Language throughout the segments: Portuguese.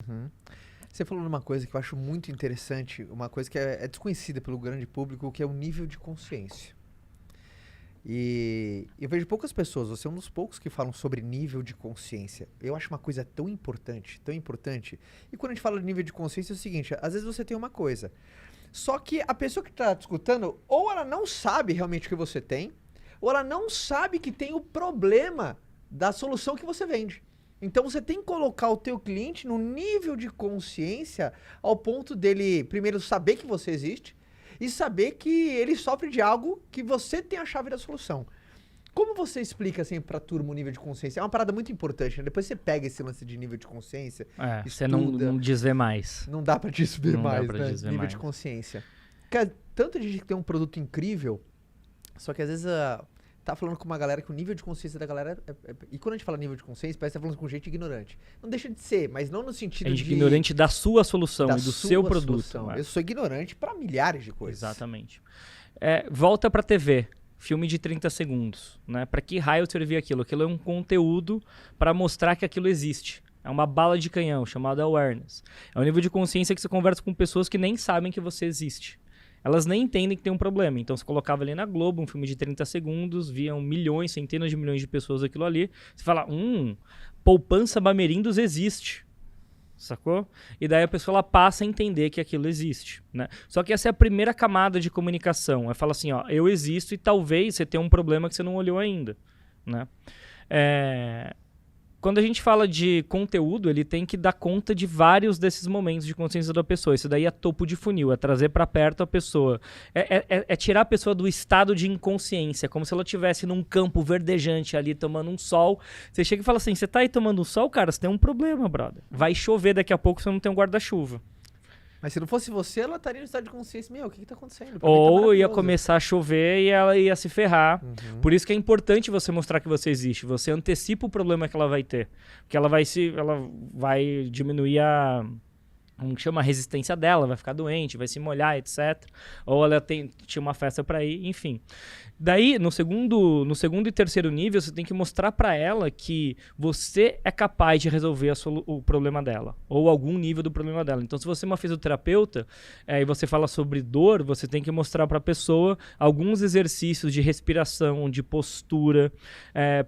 Uhum. Você falou numa coisa que eu acho muito interessante, uma coisa que é desconhecida pelo grande público, que é o nível de consciência. E eu vejo poucas pessoas, você é um dos poucos que falam sobre nível de consciência. Eu acho uma coisa tão importante, tão importante. E quando a gente fala de nível de consciência é o seguinte, às vezes você tem uma coisa, só que a pessoa que está te escutando, ou ela não sabe realmente o que você tem, ou ela não sabe que tem o problema da solução que você vende. Então você tem que colocar o teu cliente no nível de consciência ao ponto dele, primeiro, saber que você existe e saber que ele sofre de algo que você tem a chave da solução. Como você explica assim pra turma o nível de consciência? É uma parada muito importante, né? Depois você pega esse lance de nível de consciência, Você não, estuda, não desvê mais. não dá pra desver Não dá mais, pra né? desver Nível mais. de consciência. Cara, tanto de gente que tem um produto incrível, só que às vezes tá falando com uma galera que o nível de consciência da galera e quando a gente fala nível de consciência, parece que tá falando com gente ignorante. Não deixa de ser, mas não no sentido É de ignorante da sua solução da e do sua seu produto. solução. É. Eu sou ignorante pra milhares de coisas. Exatamente. Volta pra TV. Filme de 30 segundos. Né? Pra que raio servir aquilo? Aquilo é um conteúdo pra mostrar que aquilo existe. É uma bala de canhão, chamada awareness. É um nível de consciência que você conversa com pessoas que nem sabem que você existe. Elas nem entendem que tem um problema. Então, você colocava ali na Globo um filme de 30 segundos, viam milhões, centenas de milhões de pessoas aquilo ali. Você fala, poupança Bamerindos existe. Sacou? E daí a pessoa ela passa a entender que aquilo existe, né? Só que essa é a primeira camada de comunicação. É falar assim, ó, eu existo e talvez você tenha um problema que você não olhou ainda, né? Quando a gente fala de conteúdo, ele tem que dar conta de vários desses momentos de consciência da pessoa. Isso daí é topo de funil, é trazer para perto a pessoa. É tirar a pessoa do estado de inconsciência, como se ela estivesse num campo verdejante ali, tomando um sol. Você chega e fala assim, você tá aí tomando um sol, cara, você tem um problema, brother. Vai chover daqui a pouco, você não tem um guarda-chuva. Mas se não fosse você, ela estaria no estado de consciência. Meu, o que tá acontecendo? Pra mim tá Ou ia maravilhoso. começar a chover e ela ia se ferrar. Uhum. Por isso que é importante você mostrar que você existe. Você antecipa o problema que ela vai ter. Porque ela vai diminuir como que chama, a resistência dela, vai ficar doente, vai se molhar, etc. Ou ela tinha uma festa pra ir, enfim. Daí, no segundo e terceiro nível, você tem que mostrar pra ela que você é capaz de resolver o problema dela, ou algum nível do problema dela. Então, se você é uma fisioterapeuta e você fala sobre dor, você tem que mostrar pra pessoa alguns exercícios de respiração, de postura,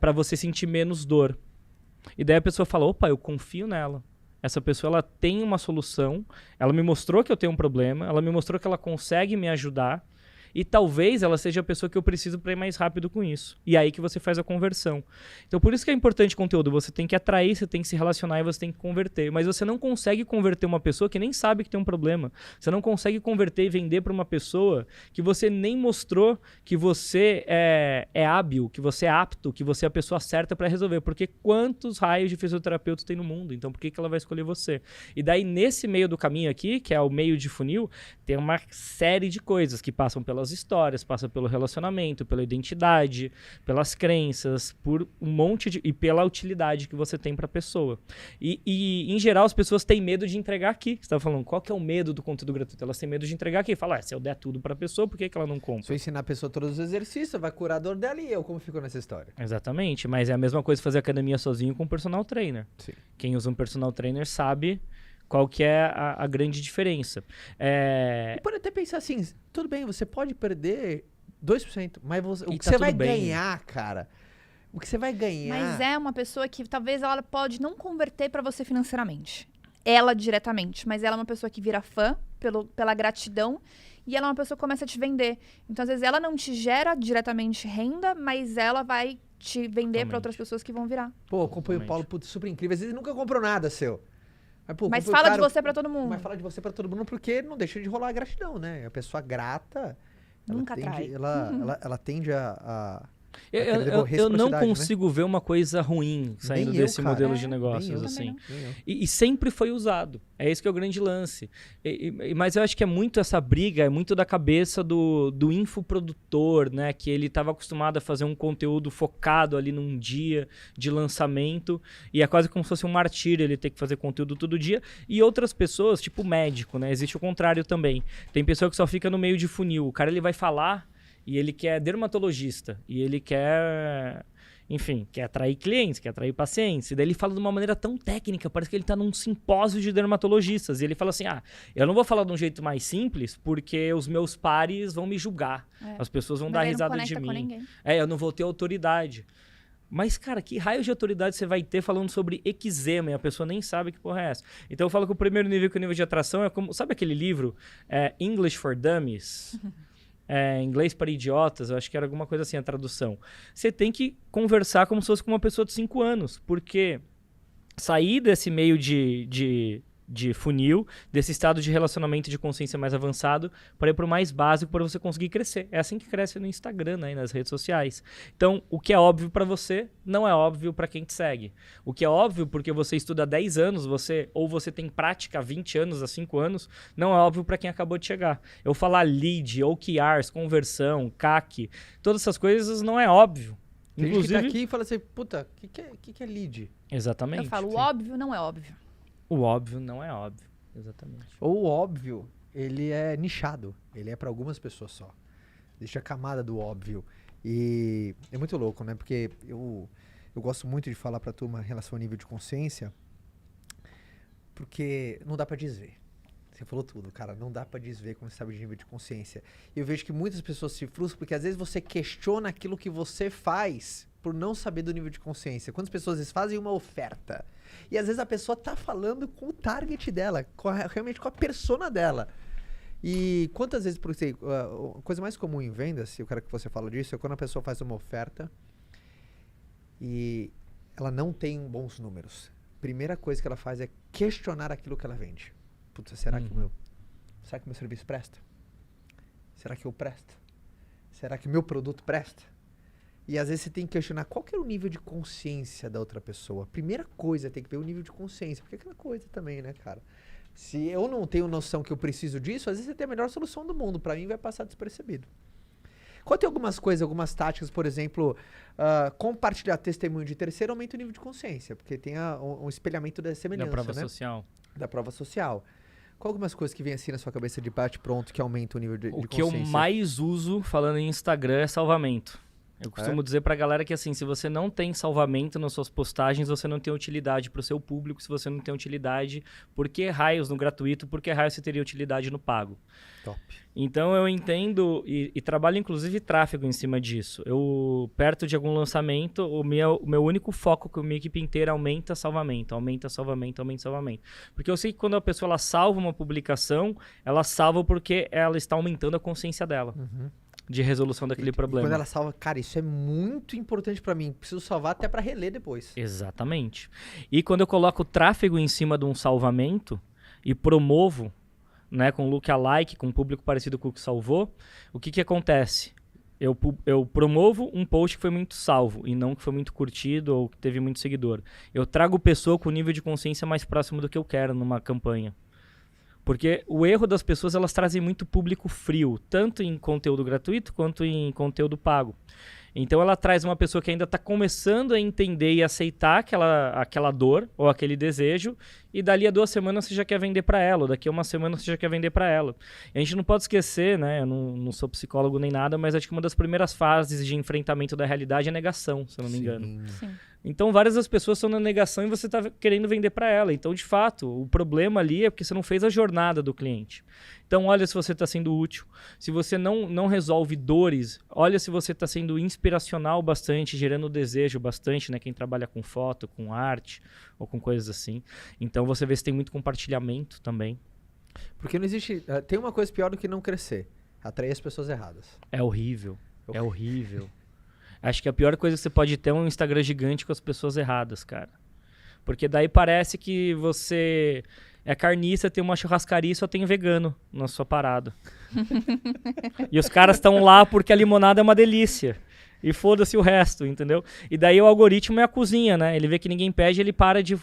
pra você sentir menos dor. E daí a pessoa fala, opa, eu confio nela. Essa pessoa ela tem uma solução, ela me mostrou que eu tenho um problema, ela me mostrou que ela consegue me ajudar e talvez ela seja a pessoa que eu preciso para ir mais rápido com isso. E aí que você faz a conversão. Então por isso que é importante conteúdo, você tem que atrair, você tem que se relacionar e você tem que converter. Mas você não consegue converter uma pessoa que nem sabe que tem um problema. Você não consegue converter e vender para uma pessoa que você nem mostrou que você é hábil, que você é apto, que você é a pessoa certa para resolver. Porque quantos raios de fisioterapeutas tem no mundo? Então por que ela vai escolher você? E daí nesse meio do caminho aqui, que é o meio de funil, tem uma série de coisas que passam pelas histórias, passa pelo relacionamento, pela identidade, pelas crenças, por um monte e pela utilidade que você tem para a pessoa. E em geral as pessoas têm medo de entregar aqui. Você estava falando, qual que é o medo do conteúdo gratuito? Elas têm medo de entregar aqui. Fala, se eu der tudo para a pessoa, por que ela não compra? Se eu ensinar a pessoa todos os exercícios, vai curar a dor dela e eu, como ficou nessa história? Exatamente, mas é a mesma coisa fazer academia sozinho com um personal trainer. Sim. Quem usa um personal trainer sabe qual que é a grande diferença. E pode até pensar assim, tudo bem, você pode perder 2%, mas o que tá você vai tudo bem. ganhar, cara, o que você vai ganhar... Mas é uma pessoa que talvez ela pode não converter pra você financeiramente. Ela diretamente, mas ela é uma pessoa que vira fã pela gratidão e ela é uma pessoa que começa a te vender. Então, às vezes, ela não te gera diretamente renda, mas ela vai te vender pra outras pessoas que vão virar. Pô, eu acompanho o Paulo, putz, super incrível. Às vezes ele nunca comprou nada seu. Mas fala de você pra todo mundo. Mas fala de você pra todo mundo porque não deixa de rolar a gratidão, né? A pessoa grata, Nunca trai. ela tende a Eu não consigo ver uma coisa ruim saindo Nem eu, desse cara. modelo de Nem negócios, eu assim. Nem eu. E sempre foi usado. É esse que é o grande lance. Mas eu acho que é muito essa briga, é muito da cabeça do infoprodutor, né? Que ele estava acostumado a fazer um conteúdo focado ali num dia de lançamento. E é quase como se fosse um martírio ele ter que fazer conteúdo todo dia. E outras pessoas, tipo médico, né? Existe o contrário também. Tem pessoa que só fica no meio de funil. O cara ele vai falar... E ele quer dermatologista. E ele quer enfim, quer atrair clientes, quer atrair pacientes. E daí ele fala de uma maneira tão técnica, parece que ele tá num simpósio de dermatologistas. E ele fala assim, eu não vou falar de um jeito mais simples, porque os meus pares vão me julgar. As pessoas vão dar risada de mim. Eu não vou ter autoridade. Mas, cara, que raio de autoridade você vai ter falando sobre eczema e a pessoa nem sabe que porra é essa? Então eu falo que o primeiro nível, que é o nível de atração, é como... Sabe aquele livro? English for Dummies? Inglês para idiotas, eu acho que era alguma coisa assim a tradução. Você tem que conversar como se fosse com uma pessoa de 5 anos, porque sair desse meio de funil, desse estado de relacionamento de consciência mais avançado, para ir para o mais básico, para você conseguir crescer. É assim que cresce no Instagram, né, e nas redes sociais. Então, o que é óbvio para você, não é óbvio para quem te segue. O que é óbvio porque você estuda há 10 anos, ou você tem prática há 20 anos, há 5 anos, não é óbvio para quem acabou de chegar. Eu falar lead, OKRs, conversão, CAC, todas essas coisas não é óbvio. Tem Inclusive, gente que tá aqui e fala assim, puta, o que é lead? Exatamente. Eu falo, o óbvio não é óbvio. O óbvio não é óbvio. Exatamente. Ou o óbvio, ele é nichado. Ele é para algumas pessoas só. Deixa a camada do óbvio. E é muito louco, né? Porque eu gosto muito de falar pra turma em relação ao nível de consciência, porque não dá pra desver. Você falou tudo, cara. Não dá pra desver quando você sabe de nível de consciência. E eu vejo que muitas pessoas se frustram porque às vezes você questiona aquilo que você faz por não saber do nível de consciência. Quantas pessoas às vezes fazem uma oferta e às vezes a pessoa tá falando com o target dela, realmente com a persona dela. E quantas vezes, por exemplo, a coisa mais comum em vendas, eu quero que você fale disso, é quando a pessoa faz uma oferta e ela não tem bons números. Primeira coisa que ela faz é questionar aquilo que ela vende. Putz, será que o meu serviço presta? Será que eu presto? Será que o meu produto presta? E às vezes você tem que questionar qual que é o nível de consciência da outra pessoa. A primeira coisa tem que ver o nível de consciência, porque é aquela coisa também, né, cara? Se eu não tenho noção que eu preciso disso, às vezes você tem a melhor solução do mundo. Pra mim vai passar despercebido. Quando tem algumas coisas, algumas táticas, por exemplo, compartilhar testemunho de terceiro aumenta o nível de consciência, porque tem um espelhamento da semelhança, Da prova né? social. Da prova social. Qual algumas coisas que vem assim na sua cabeça de bate-pronto que aumentam o nível de O consciência? que eu mais uso falando em Instagram é salvamento. Eu costumo dizer pra galera que assim, se você não tem salvamento nas suas postagens, você não tem utilidade pro seu público. Se você não tem utilidade, por que raios no gratuito, por que raios você teria utilidade no pago? Top. Então eu entendo e trabalho inclusive tráfego em cima disso. Eu, perto de algum lançamento, o meu único foco com a minha equipe inteira aumenta salvamento. Porque eu sei que quando a pessoa ela salva uma publicação, ela salva porque ela está aumentando a consciência dela. De resolução daquele problema. Quando ela salva, cara, isso é muito importante pra mim. Preciso salvar até pra reler depois. Exatamente. E quando eu coloco tráfego em cima de um salvamento e promovo, né, com lookalike, com um público parecido com o que salvou, o que acontece? Eu promovo um post que foi muito salvo e não que foi muito curtido ou que teve muito seguidor. Eu trago pessoa com nível de consciência mais próximo do que eu quero numa campanha. Porque o erro das pessoas, elas trazem muito público frio, tanto em conteúdo gratuito quanto em conteúdo pago. Então ela traz uma pessoa que ainda está começando a entender e aceitar aquela dor ou aquele desejo, e dali a 2 semanas você já quer vender para ela, ou daqui a 1 semana você já quer vender para ela. E a gente não pode esquecer, né? Eu não sou psicólogo nem nada, mas acho que uma das primeiras fases de enfrentamento da realidade é negação, se eu não me engano. Sim. Então várias das pessoas estão na negação e você está querendo vender para ela. Então, de fato, o problema ali é porque você não fez a jornada do cliente. Então, olha se você está sendo útil. Se você não resolve dores, olha se você está sendo inspiracional bastante, gerando desejo bastante, né? Quem trabalha com foto, com arte ou com coisas assim. Então, você vê se tem muito compartilhamento também. Porque não existe... tem uma coisa pior do que não crescer. Atrair as pessoas erradas. É horrível. É horrível. Acho que a pior coisa que você pode ter é um Instagram gigante com as pessoas erradas, cara. Porque daí parece que você é carniça, tem uma churrascaria e só tem vegano na sua parada. E os caras estão lá porque a limonada é uma delícia. E foda-se o resto, entendeu? E daí o algoritmo é a cozinha, né? Ele vê que ninguém pede, ele para de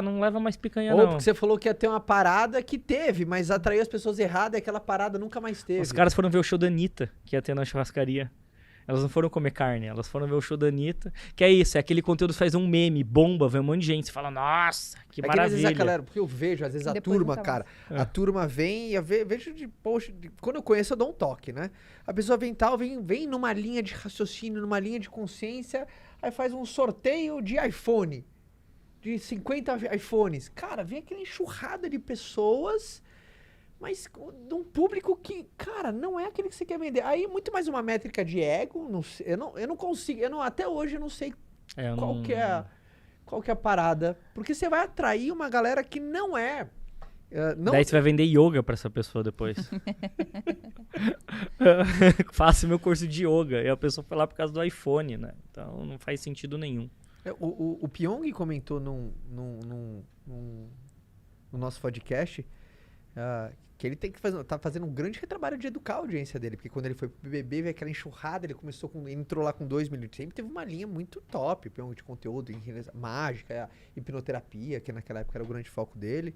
não leva mais picanha, Ou não. porque você falou que ia ter uma parada que teve, mas atraiu as pessoas erradas e aquela parada nunca mais teve. Os caras foram ver o show da Anitta, que ia ter na churrascaria. Elas não foram comer carne, elas foram ver o show da Anitta. Que é isso, é aquele conteúdo que faz um meme, bomba, vem um monte de gente. Você fala, nossa, que maravilha. Às vezes a galera, porque eu vejo, às vezes a Depois turma, nunca cara, a turma vem e eu vejo de post, quando eu conheço eu dou um toque, né? A pessoa vem numa linha de raciocínio, numa linha de consciência, aí faz um sorteio de iPhone, de 50 iPhones. Cara, vem aquela enxurrada de pessoas, mas de um público que, cara, não é aquele que você quer vender. Aí é muito mais uma métrica de ego, não sei, eu não consigo, até hoje eu não sei qual que é a parada, porque você vai atrair uma galera que não é... Daí você vai vender yoga pra essa pessoa depois. Faça meu curso de yoga. E a pessoa foi lá por causa do iPhone, né? Então não faz sentido nenhum. O Pyong comentou no nosso podcast que ele tem que tá fazendo um grande retrabalho de educar a audiência dele, porque quando ele foi pro BBB, veio aquela enxurrada, ele entrou lá com 2 milhões, sempre teve uma linha muito top, Pyong, de conteúdo, mágica, hipnoterapia, que naquela época era o grande foco dele.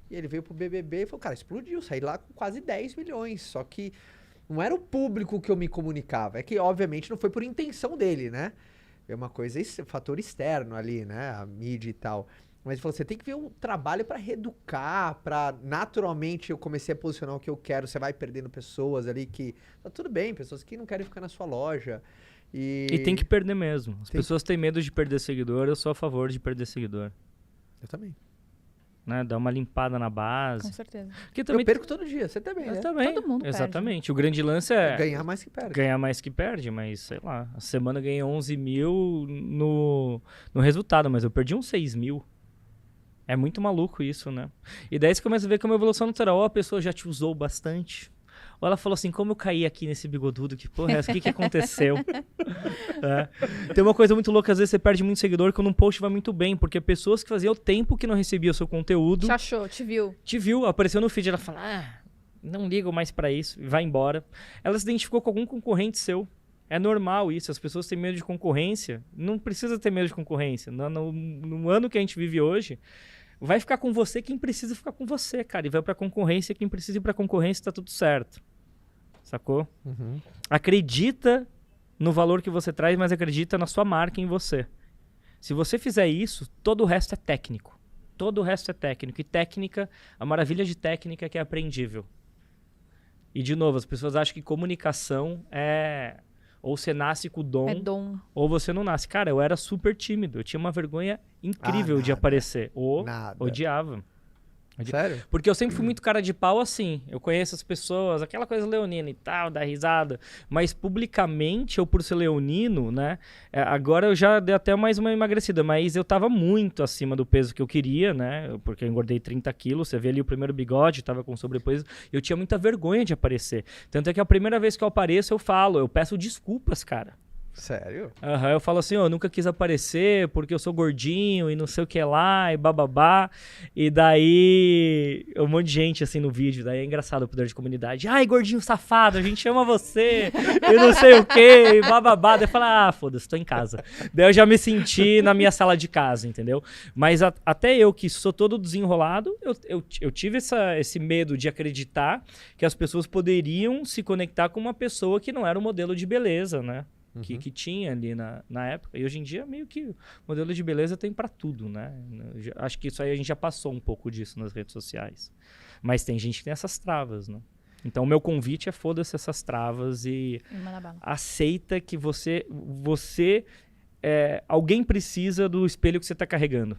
E ele veio pro BBB e falou, cara, explodiu, saí lá com quase 10 milhões. Só que não era o público que eu me comunicava. É que, obviamente, não foi por intenção dele, né? É uma coisa, fator externo ali, né? A mídia e tal. Mas ele falou, você tem que ver um trabalho pra reeducar, pra naturalmente eu comecei a posicionar o que eu quero. Você vai perdendo pessoas ali que... Tá tudo bem, pessoas que não querem ficar na sua loja. E tem que perder mesmo. As pessoas têm medo de perder seguidor, eu sou a favor de perder seguidor. Eu também. Né, dar uma limpada na base. Com certeza. Eu perco todo dia, você também, né? Também. Todo mundo Exatamente. perde. O grande lance é... ganhar mais que perde. Ganhar mais que perde, mas sei lá. A semana eu ganhei 11 mil no resultado, mas eu perdi uns 6 mil. É muito maluco isso, né? E daí você começa a ver que é uma evolução natural. Ou a pessoa já te usou bastante, ou ela falou assim, como eu caí aqui nesse bigodudo, que porra é essa? O que aconteceu? Tem uma coisa muito louca, às vezes você perde muito seguidor quando um post vai muito bem, porque pessoas que faziam tempo que não recebiam o seu conteúdo... Te achou, te viu. Te viu, apareceu no feed, ela fala, não ligo mais pra isso, e vai embora. Ela se identificou com algum concorrente seu. É normal isso, as pessoas têm medo de concorrência. Não precisa ter medo de concorrência. No ano que a gente vive hoje... Vai ficar com você quem precisa ficar com você, cara. E vai pra concorrência quem precisa ir pra concorrência, tá tudo certo. Sacou? Uhum. Acredita no valor que você traz, mas acredita na sua marca em você. Se você fizer isso, todo o resto é técnico. Todo o resto é técnico. E técnica, a maravilha de técnica é que é aprendível. E, de novo, as pessoas acham que comunicação é... Ou você nasce com o dom, ou você não nasce. Cara, eu era super tímido. Eu tinha uma vergonha incrível de aparecer. Odiava. Sério? Porque eu sempre fui muito cara de pau assim. Eu conheço as pessoas, aquela coisa leonina e tal, dar risada. Mas publicamente, eu por ser leonino, né? Agora eu já dei até mais uma emagrecida. Mas eu tava muito acima do peso que eu queria, né? Porque eu engordei 30 quilos. Você vê ali o primeiro bigode, tava com sobrepeso. Eu tinha muita vergonha de aparecer. Tanto é que a primeira vez que eu apareço, eu peço desculpas, cara. Sério? Eu falo assim, eu nunca quis aparecer porque eu sou gordinho e não sei o que lá e bababá. E daí, um monte de gente assim no vídeo, daí é engraçado o poder de comunidade. Ai, gordinho safado, a gente ama você e não sei o que, e bababá. Daí eu falo, foda-se, tô em casa. Daí eu já me senti na minha sala de casa, entendeu? Mas até eu que sou todo desenrolado, eu tive esse medo de acreditar que as pessoas poderiam se conectar com uma pessoa que não era um modelo de beleza, né? Que tinha ali na época. E hoje em dia, meio que o modelo de beleza tem pra tudo, né? Acho que isso aí a gente já passou um pouco disso nas redes sociais. Mas tem gente que tem essas travas, né? Então, o meu convite é foda-se essas travas e aceita que alguém precisa do espelho que você tá carregando.